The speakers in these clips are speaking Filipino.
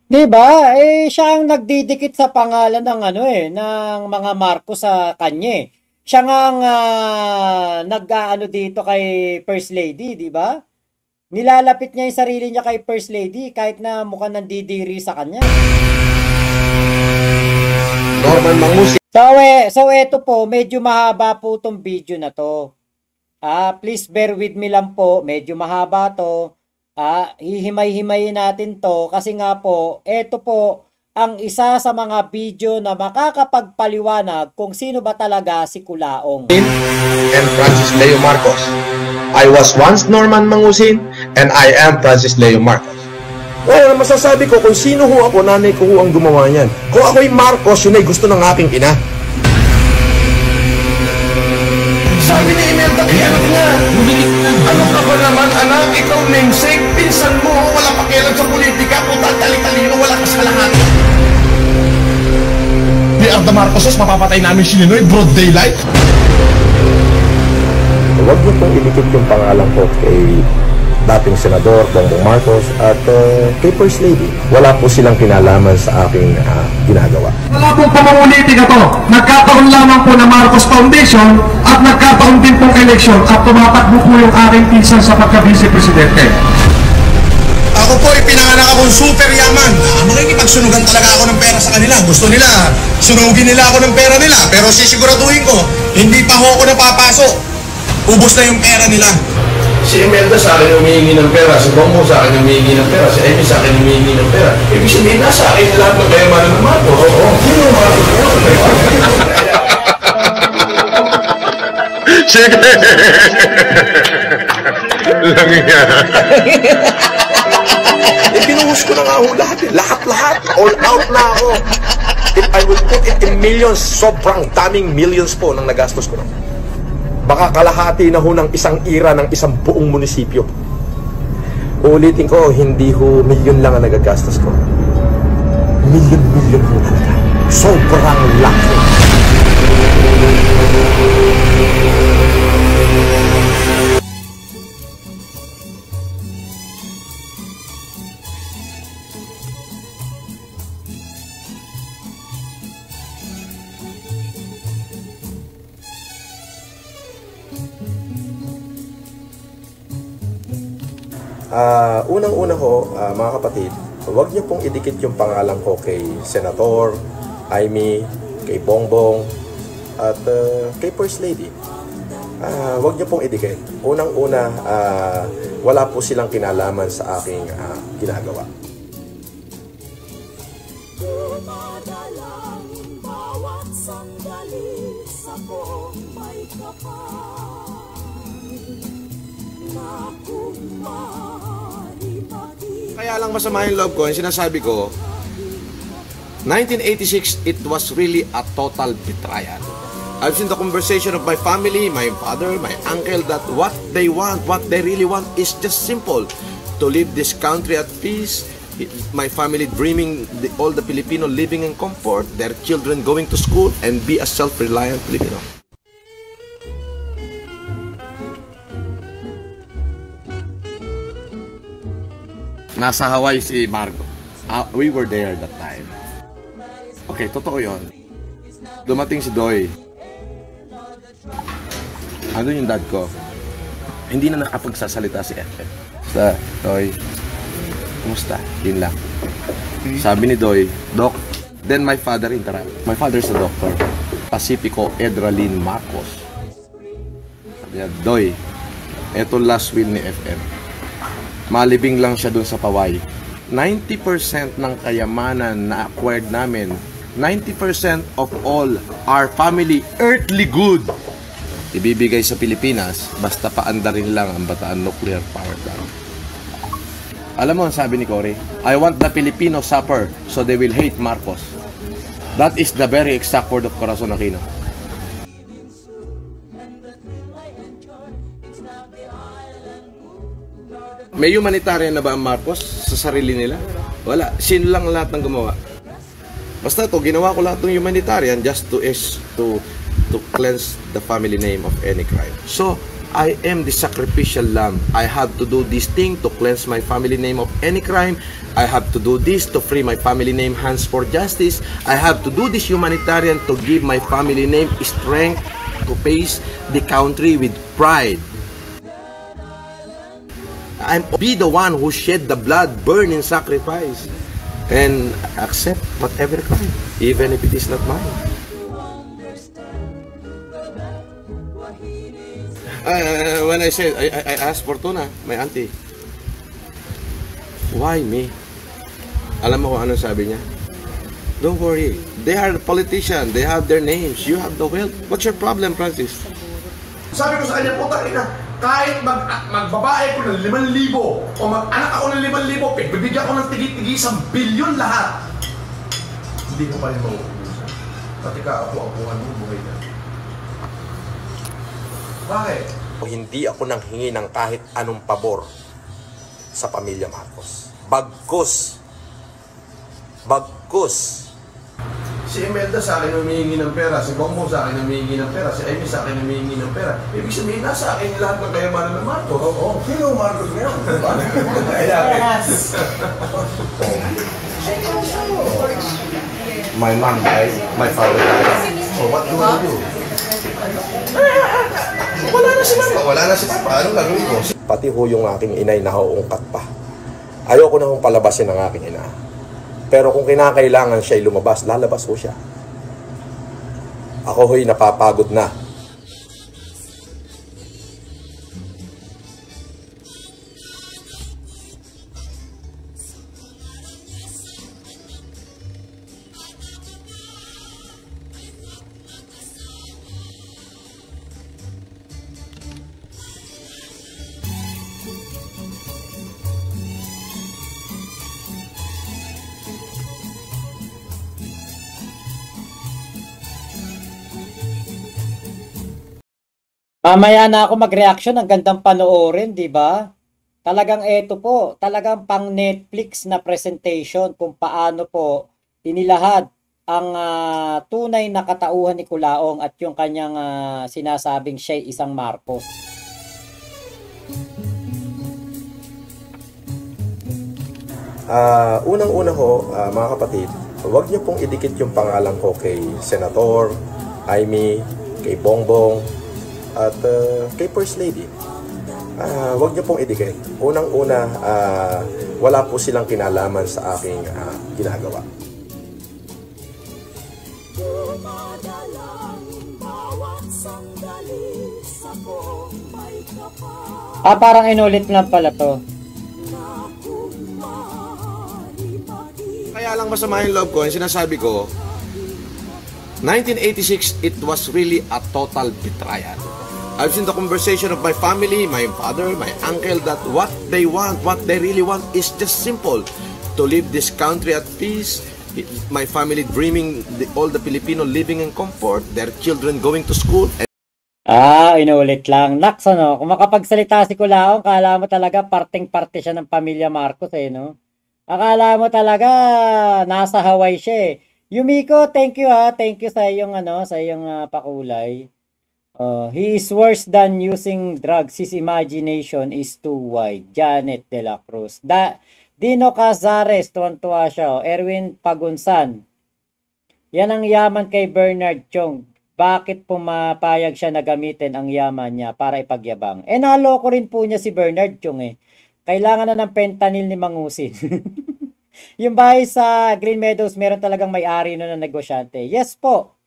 Diba? Siya ang nagdidikit sa pangalan ng ng mga Marcos sa kanya. Siya nga ang nag-aano dito kay First Lady, di ba? Nilalapit niya yung sarili niya kay First Lady kahit na mukhang nandidiri sa kanya. Norman Mangusin. So eto po, medyo mahaba po tong video na to. Please bear with me lang po, medyo mahaba to. Hihimay-himayin natin to kasi nga po, eto po ang isa sa mga video na makakapagpaliwanag kung sino ba talaga si Kulaong. And Francis Leo Marcos. I was once Norman Mangusin and I am Francis Leo Marcos. Well, masasabi ko kung sino ho ako, nanay ko ho ang gumawa niyan. Kung ako'y Marcos, yun ay gusto ng aking ina. Sabi ni Imelda, anak niya, ano ka ba naman anak, ikaw namesake, pinsan mo, wala pakialam sa politika, kung tali-talino, wala ka sa lahat. Di Arda Marcos, mapapatay namin si Ninoy, broad daylight. Huwag niyo pong idikit yung pangalan ko kay dating Senador Bongbong Marcos at kay First Lady. Wala po silang kinalaman sa aking ginagawa. Wala pong pamumulitika to. Nagkataon lamang po na Marcos Foundation at nagkataon din pong eleksyon at tumatakbo po yung aking pinsan sa pagka-vice presidente. Ako po ay pinanganak akong super yaman. Makikipagsunugan talaga ako ng pera sa kanila. Gusto nila, sunugin nila ako ng pera nila. Pero sisiguraduhin ko, hindi pa ako napapasok. Ubos na yung pera nila. Si Imelda sa akin humihingi ng pera, si Bongbong sa akin humihingi ng pera, si Amy sa akin humihingi ng pera. Ibig sabihin, nasa akin lahat ng kayamanan ng Marcos. Oo. Sige! Lang yan. Pinuhos ko na nga ho lahat. Lahat-lahat. All out na ako. If I will put it in millions, sobrang daming millions po nang nagastos ko na. Baka kalahati na ho ng isang ira ng isang buong munisipyo. Uulitin ko, hindi ho milyon lang ang nagagastos ko. Milyon ho talaga. Sobrang laki. Unang-una ho, mga kapatid, huwag niyo pong idikit yung pangalan ko kay Senator, Amy, kay Bongbong, at kay First Lady. Huwag niyo pong idikit. Unang-una, wala po silang kinalaman sa aking ginagawa. Bawat sandali sa may kapal. Kaya lang masama yung love ko, yung sinasabi ko, 1986, it was really a total betrayal. I've seen the conversation of my family, my father, my uncle, that what they want, what they really want is just simple. To live this country at peace, my family dreaming, all the Filipino living in comfort, their children going to school, and be a self-reliant Filipino. Nasa Hawaii si Marco. We were there that time. Okay, totoo yun. Dumating si Doy. Ano yung dad ko? Hindi na nakapagsasalita si FM. Sa Doy, kumusta? Yun lang. Sabi ni Doy, Doc, then my father interrupt. My father's a doctor. Pacifico Edralin Marcos. Sabi niya, Doy, eto last will ni FM. Malibing lang siya dun sa Paway. 90% ng kayamanan na acquired namin, 90% of all our family earthly good, ibibigay sa Pilipinas, basta paandarin lang ang Bataan Nuclear Power Plant. Alam mo ang sabi ni Cory? I want the Filipino suffer so they will hate Marcos. That is the very exact word of Corazon Aquino. May humanitarian na ba ang Marcos sa sarili nila? Wala. Sino lang lahat ng gumawa? Basta to ginawa ko lahat ng humanitarian just to cleanse the family name of any crime. So, I am the sacrificial lamb. I have to do this thing to cleanse my family name of any crime. I have to do this to free my family name, Hands for Justice. I have to do this humanitarian to give my family name strength to face the country with pride. I'm be the one who shed the blood, burn in sacrifice, and accept whatever crime, even if it is not mine. When I said, I asked Fortuna, my auntie, why me? Alam mo kung ano sabi niya? Don't worry, they are the politician, they have their names, you have the wealth. What's your problem, Francis? Sabi ko sa kanya, puta ina, kahit magbabae ko ng 5,000 o mag-anak ako ng 5,000, bibigyan ko ng tigi-tigi 1 bilyon lahat. Hindi ko pa rin mauubusan. Pati ka ako-apuan mo, buhay na. Bakit? Hindi ako nang hingi ng kahit anong pabor sa pamilya Marcos. Bagkus. Si Imelda sa akin humihingi ng pera, si Bongbong sa akin humihingi ng pera, si Amy sa akin humihingi ng pera. Ibig sabihin, nasa akin lahat ng kayamanan ng Marcos. Oo. Sino Marcos ngayon? My mom died, my father died. So what do I do? Wala na si Papa. Anong gagawin ko? Pati ho yung aking inay na nauungkat pa. Ayoko na hong palabasin ng aking ina. Pero kung kinakailangan siya'y lumabas, lalabas ho siya. Ako ho'y napapagod na. Mamaya na ako mag-reaction, ang gandang panoorin, di ba? Talagang eto po, talagang pang Netflix na presentation kung paano po inilahad ang tunay na katauhan ni Culaong at yung kanyang sinasabing siya'y isang Marcos. Unang-una ho, mga kapatid, huwag niyo pong idikit yung pangalan ko kay Senator, Amy, kay Bongbong, at kay First Lady. Huwag niyo pong idikit. Unang-una, wala po silang kinalaman sa aking ginagawa. Parang inulit lang pala to. Kaya lang masama yung loob ko, yung sinasabi ko, 1986, it was really a total betrayal. I've seen the conversation of my family, my father, my uncle, that what they want, what they really want is just simple. To live this country at peace, my family dreaming, all the Filipino living in comfort, their children going to school. Inulit lang. Naks, ano? Kung makapagsalita si Culaong, kala mo talaga parteng-parte siya ng pamilya Marcos, no? Akala mo talaga nasa Hawaii siya, Yumiko, thank you ha. Thank you sa iyong pakulay. He is worse than using drugs. His imagination is too wide. Janet De La Cruz. Dino Cazares, tuwan-tuwa siya. Erwin Pagunsan. Yan ang yaman kay Bernard Chong. Bakit pumapayag siya na gamitin ang yaman niya para ipagyabang? Naloko rin po niya si Bernard Chong Kailangan na ng fentanyl ni Mangusin. Yung bahay sa Green Meadows, meron talagang may-ari na negosyante. Yes po.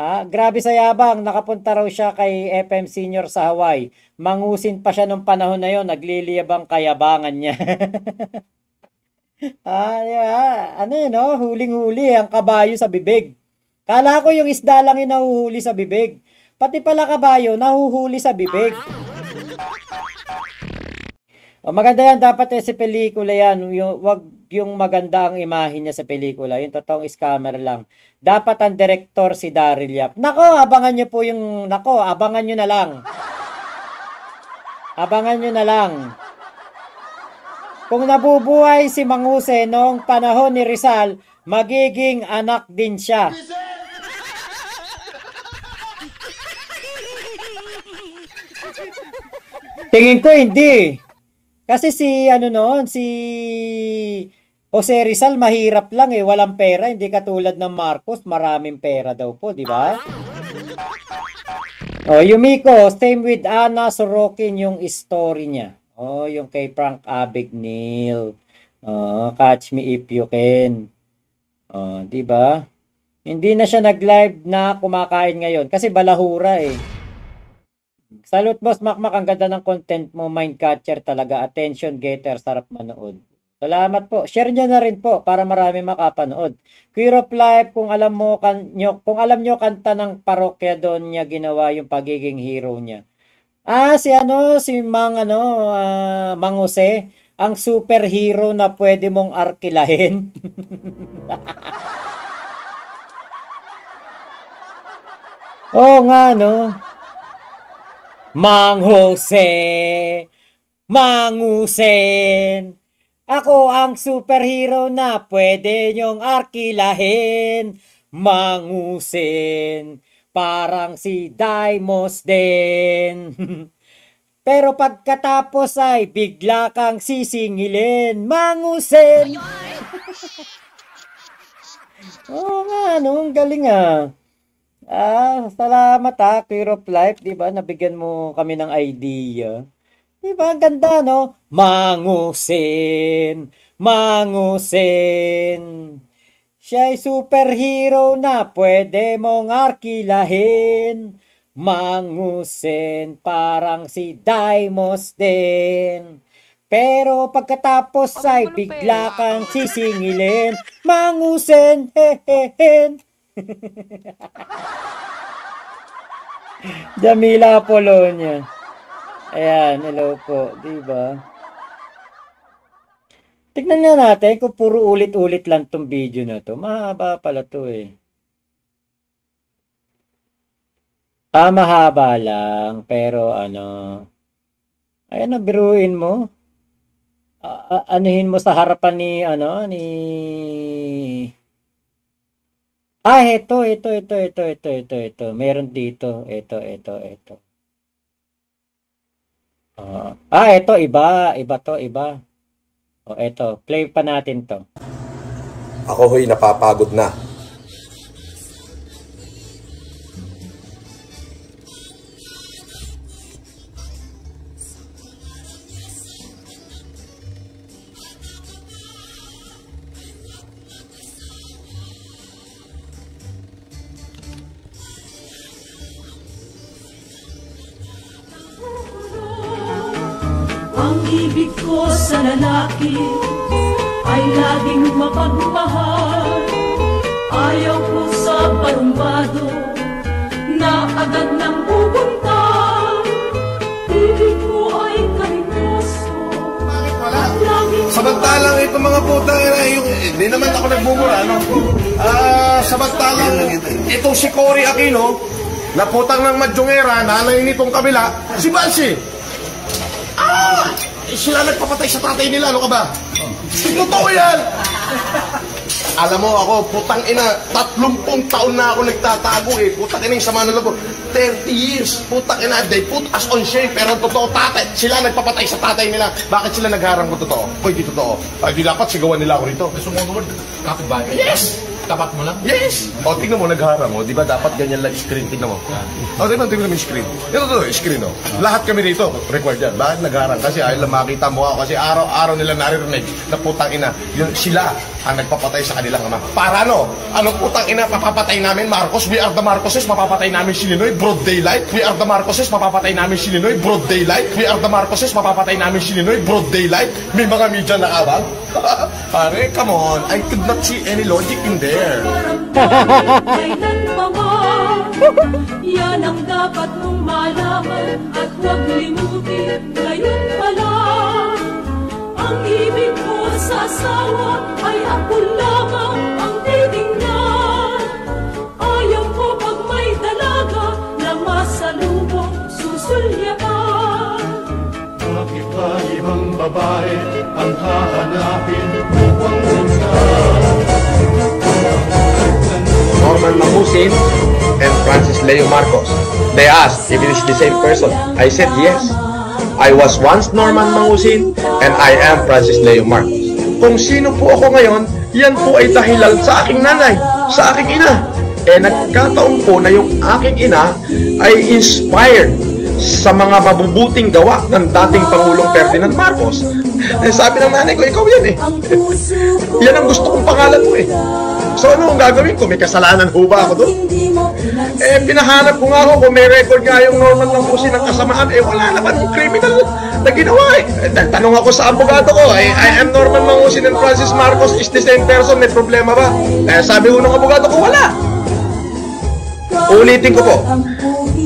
Grabe sa yabang. Nakapunta raw siya kay FM Senior sa Hawaii. Mangusin pa siya nung panahon na yon. Nagliliyabang kayabangan niya. Huling-huli ang kabayo sa bibig. Kala ko yung isda lang yung nahuhuli sa bibig. Pati pala kabayo, nahuhuli sa bibig. Maganda yan, dapat sa pelikula yan. Wag yung maganda ang imahe niya sa pelikula. Yung totoong scammer lang. Dapat ang director si Daryl Yap. Abangan nyo po abangan nyo na lang. Abangan nyo na lang. Kung nabubuhay si Manguse noong panahon ni Rizal, magiging anak din siya. Tingin ko hindi. Kasi si ano noon, si Jose Rizal mahirap lang eh, walang pera, hindi katulad ng Marcos, maraming pera daw po, di ba? Oh, Yumiko, same with Ana Sorokin yung story niya. Oh, yung kay Frank Abagnale. Oh, catch me if you can. Oh, di ba? Hindi na siya nag-live na kumakain ngayon kasi balahura eh. Salute boss Makmak, ang ganda ng content mo, mind catcher talaga, attention getter, sarap manood. Salamat po. Share nyo na rin po para marami makapanood. Queer of Life, kung alam nyo kanta ng parokya doon niya ginawa yung pagiging hero niya. Si Mang Jose, ang superhero na pwede mong arkilahin. Oo nga, no? Mang Jose, Mangusen, ako ang superhero na pwede nyong arkilahin, Mangusen, parang si Daimos din. Pero pagkatapos ay bigla kang sisingilin, Mangusen. Oo nga, no? Ang galing ah. Salamat Queer of Life, di ba? Nabigyan mo kami ng idea. Di ba? Ang ganda, no? Mangusin. Siya'y superhero na pwede mong arkilahin. Mangusin, parang si Daimos din. Pero pagkatapos ay bigla kang sisingilin. Mangusin, hehehe. Jamila Apolonia. Ayan, hello po, di ba? Tignan nga natin kung puro ulit-ulit lang tong video na to. Mahaba pala to eh. Mahaba lang, pero ayan, biruin mo. Anuhin mo sa harapan ni ito. Meron dito. Ito. Ito, iba. O, ito. Play pa natin to. Ako ho'y napapagod na. Ang ibig ko sa lalaki ay laging mapagmahal. Ayaw ko sa barumbado na agad nang pupunta. Ibig ko ay karingoso. Bakit wala? Samantalang itong mga puta, hindi naman ako nagmumura, no? Samantalang itong si Cory Aquino, na putang ng Madjongera, nanay nitong kabila, si Bansi. Sila nagpapatay sa tatay nila, ano ka ba? Totoo yan! Alam mo ako, putang ina, 30 taon na ako nagtatago eh. Putang ina yung sama nila ko. 30 years, putang ina, they put us on shame. Pero totoo, tatay, sila nagpapatay sa tatay nila. Bakit sila nagharang ko totoo? Kung hindi totoo, ay di dapat sigawan nila ako rito. Sumunod, kapitbahay. Yes! Tapat mo lang? Yes! O, tignan mo, nagharang mo. Di ba dapat ganyan lang screen? Tignan mo. O, tignan mo yung screen. Ito, screen, o. Lahat kami rito, required yan. Bakit nagharang? Kasi ayaw lang makita mo ako. Kasi araw-araw nila naririnig na putang ina. Yung sila ang nagpapatay sa kanilang ama. Para ano? Anong putang ina papapatay namin, Marcos? We are the Marcoses, mapapatay namin si Ninoy, broad daylight. We are the Marcoses, mapapatay namin si Ninoy, broad daylight. We are the Marcoses, mapapatay namin si Ninoy, broad daylight. May mga media na abang. Pare, come on. I could not see any logic in there. Kailan pa man, yan ang dapat mong malaman at huwag limutin ngayon pa lang. Ang ibig mo sa asawa ay ako lamang ang titingnan. Ayaw ko pag may dalaga na masalubong susulyakan. Bakit ba ibang babae ang hahanapin upang sundan? Norman Mangusin and Francis Leo Marcos. They asked if it is the same person. I said yes. I was once Norman Mangusin and I am Francis Leo Marcos. Kung sino po ako ngayon, yan po ay dahilan sa aking nanay, sa aking ina. Nagkataon po na yung aking ina ay inspired sa mga mabubuting gawa ng dating Pangulong Ferdinand Marcos. Sabi ng nanay ko, ikaw yan eh. Yan ang gusto kong pangalan mo eh. So ano ang gagawin ko? May kasalanan ho ba ako doon? Pinahanap ko nga ako kung may record nga yung Norman Mangusin ng kasamaan. Wala naman yung criminal na ginawa eh. Tanong ako sa abogado ko, I am Norman Mangusin and Francis Marcos is the same person, may problema ba? Sabi ho ng abogado ko, wala. Ulitin ko po.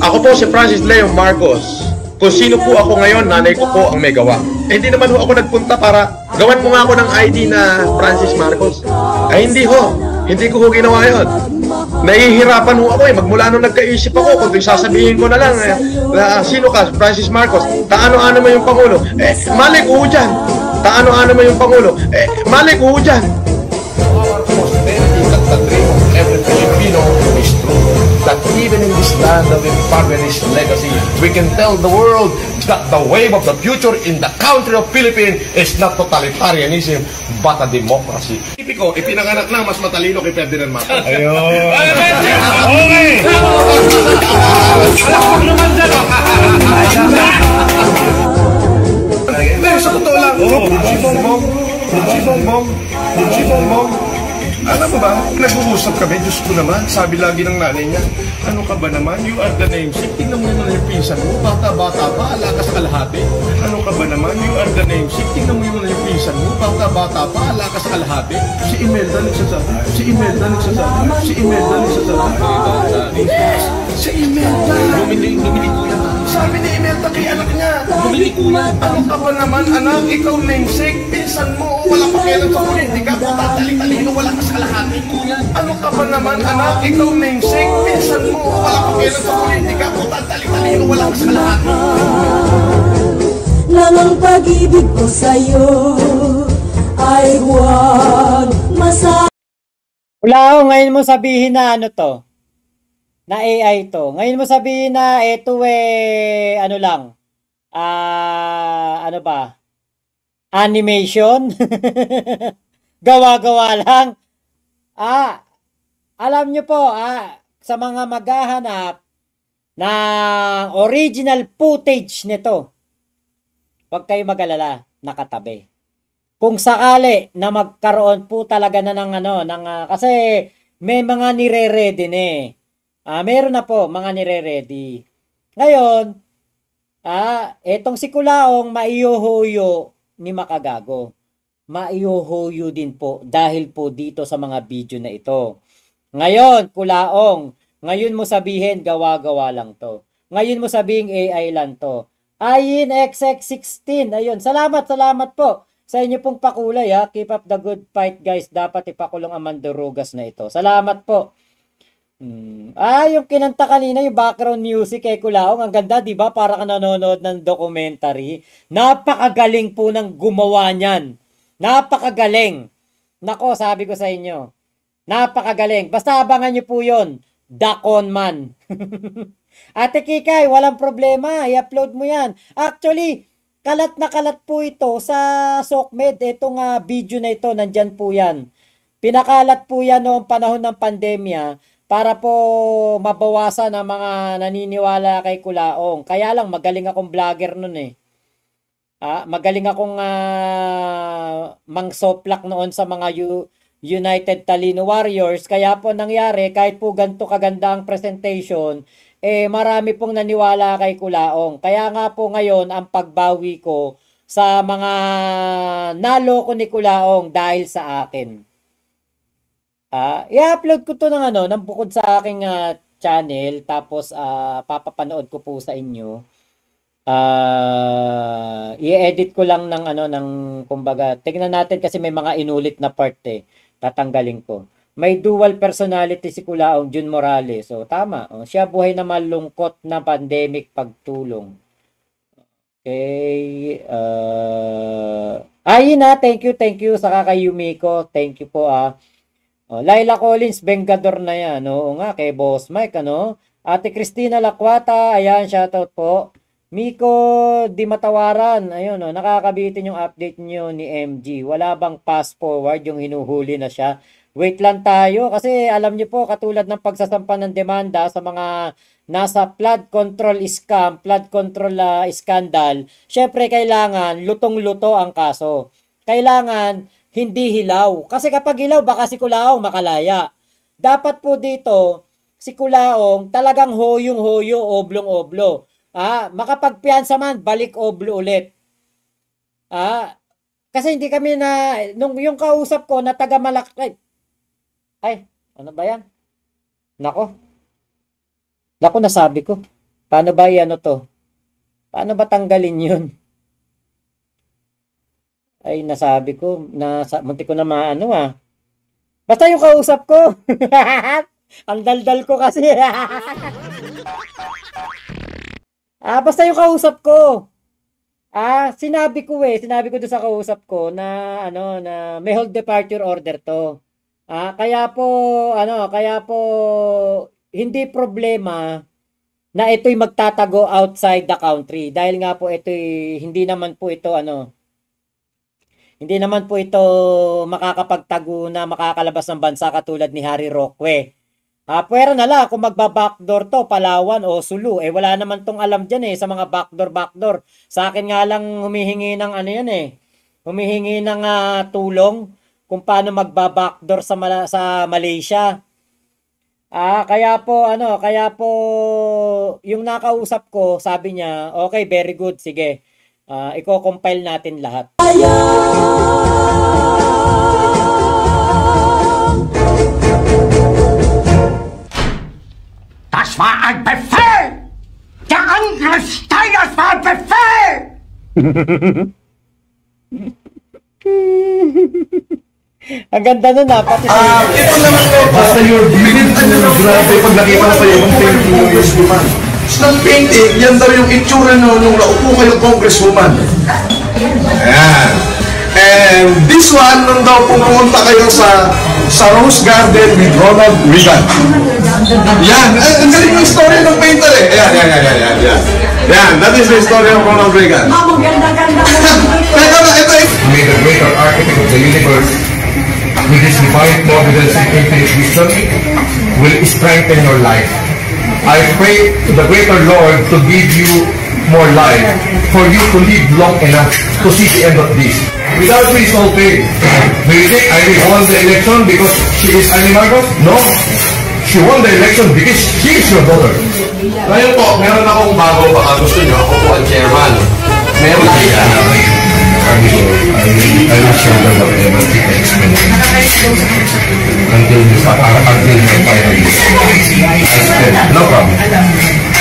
Ako po si Francis Leo Marcos. Kung sino po ako ngayon, nanay ko po ang may gawa. Hindi naman ho ako nagpunta para gawan mo nga ako ng ID na Francis Marcos. Hindi ho. Hindi ko ho ginawa yun. Nahihirapan ho ako eh. Magmula nung nagkaisip ako, kung sasabihin ko na lang, sino ka? Francis Marcos. Taano-ano mo yung Pangulo? Malik ho dyan. Taano-ano mo yung Pangulo? Malik ho dyan. The dream of every Filipino is true. That even in this land of impoverished legacy, we can tell the world that the wave of the future in the country of Philippines is not totalitarianism, but a democracy. Tipiko, ipinanganak na mas matalino kay Ferdinand Marcos. Ayun. Okay! Sa totoo lang, si Bongbong, alam mo ba, nag-uusap kami, Diyos ko naman, sabi lagi ng nanay niya, ano ka ba naman, you are the namesake, tingnan mo naman yung pinsan mo, bata-bata pa, alakas kalahati. Ano ka ba naman, you are the namesake, tingnan mo naman yung pinsan mo, bata-bata pa, alakas kalahati. Si Imelda nagsasabi, si Imelda Dominic ko yan. Sabi ni Imelda kay anak niya, Dominic ko yan. Ano ka ba naman, anak, ikaw namesake, pinsan mo, wala pa kailan sa politika, tatalik-talino, wala ka sa kalahati. Ano ka ba naman, anak, ikaw namesake, pinsan mo, wala pa kailan sa politika, tatalik-talino, wala ka sa kalahati. Lang ang pag-ibig ko sa'yo ay huwag Wala ako, ngayon mo sabihin na ano to? Na AI to. Ngayon mo sabihin na ito ano lang. Ano ba? Animation? Gawa-gawa lang. Alam nyo po, sa mga maghahanap ng original footage nito, huwag kayo mag-alala, nakatabi. Kung sakali na magkaroon po talaga na kasi may mga nire-ready na eh. Meron na po mga nire-ready. Ngayon, etong si Kulaong maiuhuyo ni Makagago. Maiuhuyo din po dahil po dito sa mga video na ito. Ngayon, Kulaong, ngayon mo sabihin gawa-gawa lang to. Ngayon mo sabihin AI lang to. Ayin XX16. Ayun, salamat po sa inyo pong pakulay ha. Keep up the good fight guys. Dapat ipakulong ang mandurugas na ito. Salamat po. Yung kinanta kanina, yung background music kay Kulaong, ang ganda, di ba? Para ka nanonood ng documentary. Napakagaling po ng gumawa niyan. Napakagaling. Nako, sabi ko sa inyo. Napakagaling. Basta abangan niyo po yun. The Conman. Ate Kikay, walang problema. I-upload mo yan. Actually, kalat na kalat po ito sa SOCMED. Itong video na ito, nandyan po yan. Pinakalat po yan noong panahon ng pandemya para po mabawasan ang mga naniniwala kay Kulaong. Kaya lang, magaling akong vlogger nun eh. Magaling akong mangsoplak noon sa mga United Talino Warriors. Kaya po nangyari, kahit po ganito kaganda ang presentation, marami pong naniwala kay Kulaong. Kaya nga po ngayon, ang pagbawi ko sa mga naloko ni Kulaong dahil sa akin. I-upload ko to ng bukod sa aking channel, tapos papapanood ko po sa inyo. I-edit ko lang ng kumbaga, tingnan natin kasi may mga inulit na part eh. Tatanggalin ko. May dual personality si Kulaong, Jun Morales. So tama, siya buhay na malungkot na pandemic pagtulong. Okay, ayun thank you sa kay Yumiko. Thank you po Laila Collins, Bengador na yan. Oo nga, kay Boss Mike, Ate Cristina Lakwata, ayan, shoutout po. Miko di matawaran. Ayun, oh, nakakabitin yung update nyo ni MG. Wala bang fast forward yung hinuhuli na siya? Wait lang tayo kasi alam niyo po katulad ng pagsasampa ng demanda sa mga nasa flood control scam, flood control scandal, syempre kailangan lutong-luto ang kaso. Kailangan hindi hilaw. Kasi kapag hilaw baka si Kulaong makalaya. Dapat po dito si Kulaong talagang hoyong-hoyo, oblong-oblo. Makapagpiyansa man, balik oblo ulit. Kasi hindi kami na, nung yung kausap ko na taga Malacca, ay, ano ba yan? Nako, nasabi ko. Paano ba yan to? Paano ba tanggalin yun? Ay, nasabi ko, munti ko na maano Basta yung kausap ko. Ang daldal ko kasi. Basta yung kausap ko. Sinabi ko doon sa kausap ko na na may hold departure order to. Kaya po hindi problema na ito'y magtatago outside the country dahil nga po ito'y hindi naman po ito makakapagtago na makakalabas ng bansa katulad ni Harry Roque. Pwera na lang kung magba-backdoor to, Palawan o Sulu. Wala naman tong alam dyan sa mga backdoor. Sa akin nga lang humihingi ng humihingi ng tulong kung paano magba-backdoor sa Malaysia. Kaya po yung nakausap ko, sabi niya, okay, very good, sige. Iko-compile natin lahat. Das war ein Befehl! Der Angriff Steiners war ein Befehl! Ang ganda nun pati Ito naman po. Basta yung binitan nyo ng grabe pag nakita mo pa yung painting ng congresswoman. Ng painting, yan daw yung itsura nung naupo kayong congresswoman. Ayan. And this one, nung daw pumunta kayo sa Rose Garden with Ronald Reagan. Yan. Ang galing yung story ng painter Yan. Yan. That is the story of Ronald Reagan. Teka ba, ito May the greater architect of the universe with his divine providence and infinite wisdom will strengthen your life. I pray to the greater Lord to give you more life, for you to live long enough to see the end of this. Without me, it's all paid. Do you think I will won the election because she is Annie Marcos? No. She won the election because she is your daughter. Ngayon po, meron akong bago, baka gusto nyo, ako po ang chairman. Meron I will show them whatever it takes until my final use. No problem.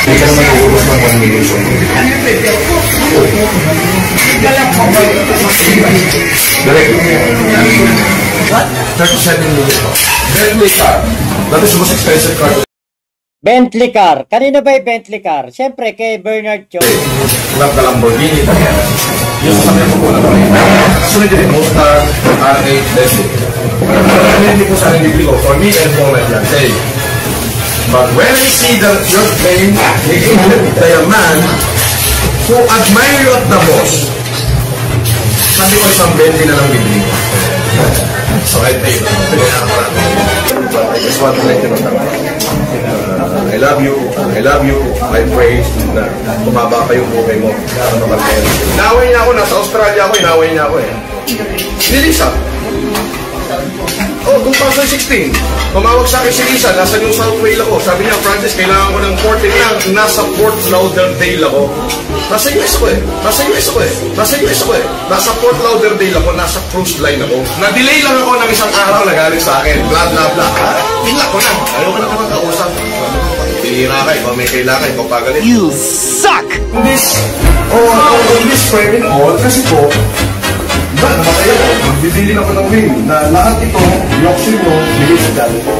Hindi ka naman uubos ng 1 million so. Direct. What? 37 million. Bentley car. That is the most expensive car. Bentley car. Kanino ba yung Bentley car? Siyempre kay Bernard Cho. Not the Lamborghini Italian. Yung sasakyan ko po na rin. Sunod din, Mustang, R8, Leslie. Hindi po sa hindi ko. For me and for my fiancé. But when I see your plane, the man who admire you at the most, sabi ko isang Bentley na lang bibili ko. So I take it. I just want to let you know. I love you, I pray na tumaba pa yung buhay mo. Inaway niya ako, nasa Australia ako, inaway niya ako Si Lisa. 2016. Tumawag sa akin si Lisa, nasa New South Wales ako. Sabi niya, Francis, kailangan ko ng 14 lang. Nasa Fort Lauderdale ako. Nasa US ako Nasa Fort Lauderdale ako, nasa cruise line ako. Na-delay lang ako ng isang araw na galing sa akin. Blah, blah, blah. Hinla ko na. Ayaw ko na naman kausap. Pihira ka, ikaw may kailangan, ikaw pagalit. You suck! In this framing all, kasi po, namatay ako, magbibili ako ng will na lahat ito, yung mo, bigay sa dali ko.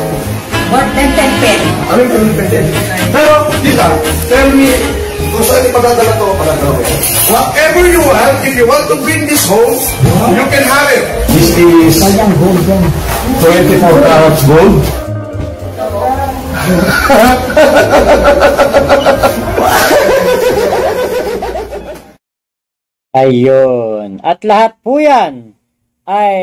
More than 10 pen. Ano yung 10 pen? Pero, tita, tell me, kung saan ipadadala to, padadala ko. Whatever you want, if you want to win this home, you can have it. This is 24 carats gold. Ayun. At lahat po yan ay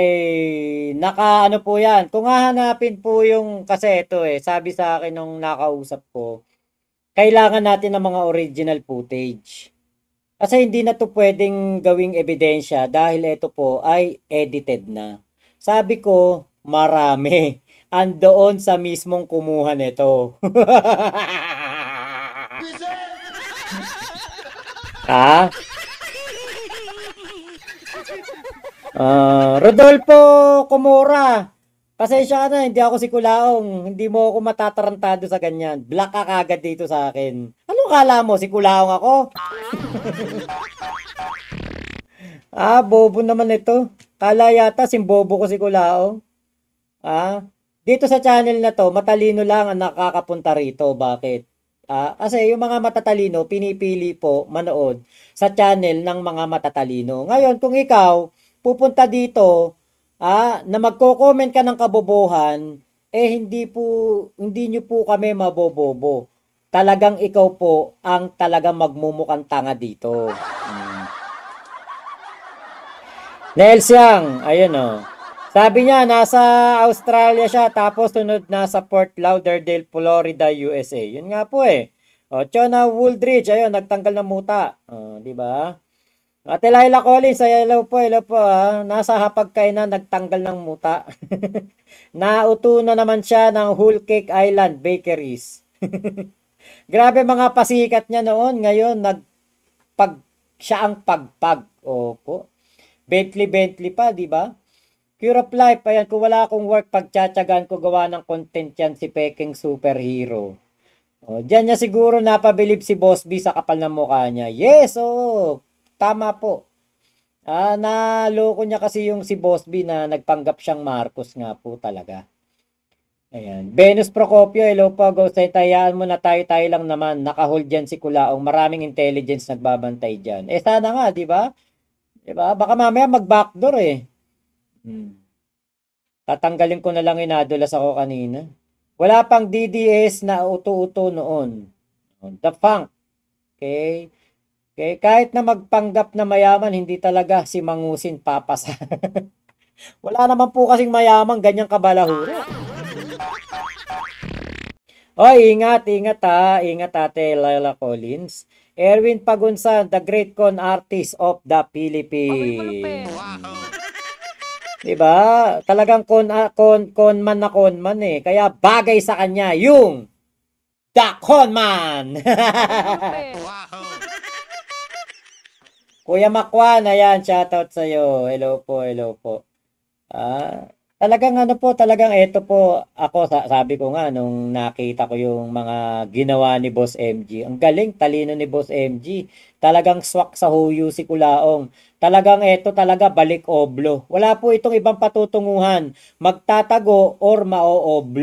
naka ano po yan. Kung hahanapin po yung, kasi ito sabi sa akin nung nakausap ko, kailangan natin ng mga original footage. Kasi hindi na to pwedeng gawing ebidensya dahil ito po ay edited na. Sabi ko, marami. Andoon sa mismong kumuha nito. Ha? Rodolfo Comora. Pasensya ka na, hindi ako si Kulaong. Hindi mo ako matatarantado sa ganyan. Black ka kagad dito sa akin. Ano kala mo, si Kulaong ako? Bobo naman ito. Kala yata simbobo ko si Kulaong. Dito sa channel na to, matalino lang ang nakakapunta rito. Bakit? Kasi yung mga matatalino, pinipili po manood sa channel ng mga matatalino. Ngayon, kung ikaw pupunta dito, na magko-comment ka ng kabobohan, hindi nyo po kami mabobobo. Talagang ikaw po ang talagang magmumukhang tanga dito. Nels Yang, ayun Sabi niya, nasa Australia siya, tapos sunod nasa Fort Lauderdale, Florida, USA. Yun nga po Chona Wooldridge, ayun, nagtanggal ng muta. Di ba? At Laila Collins, hello po, nasa Hapagkainan, nagtanggal ng muta. Nauto na naman siya ng Whole Cake Island Bakeries. Grabe mga pasikat niya noon, ngayon, siya ang pagpag. Opo. Bentley pa, di ba? Cure of Life, ayan, kung wala akong work, pagtsatsagaan ko gawa ng content yan si Peking Superhero. Diyan niya siguro napabilib si Boss B sa kapal ng mukha niya. Yes, tama po. Naloko niya kasi yung si Boss B na nagpanggap siyang Marcos nga po talaga. Ayan. Venus Procopio, hello po, Ghost, tayaan mo na tayo lang naman. Nakahold dyan si Kulaong. Maraming intelligence nagbabantay dyan. Sana nga, di ba? Di ba? Baka mamaya mag-backdoor Tatanggalin ko na lang inadulas ako kanina. Wala pang DDS na uto-uto noon. The Funk. Okay? Kahit na magpanggap na mayaman, hindi talaga si Mangusin papasa. Wala naman po kasing mayaman, ganyang kabalahura. Ingat Ate Laila Collins. Erwin Pagunsan, the great con artist of the Philippines. Diba? Talagang conman Kaya bagay sa kanya yung the conman. Kuya Makwan, ayan, shoutout sa'yo. Hello po. Talagang eto po, ako sabi ko nga nung nakita ko yung mga ginawa ni Boss MG. Ang galing, talino ni Boss MG. Talagang swak sa huyo si Kulaong. Talagang eto talaga balik oblo. Wala po itong ibang patutunguhan. Magtatago or mao-oblo.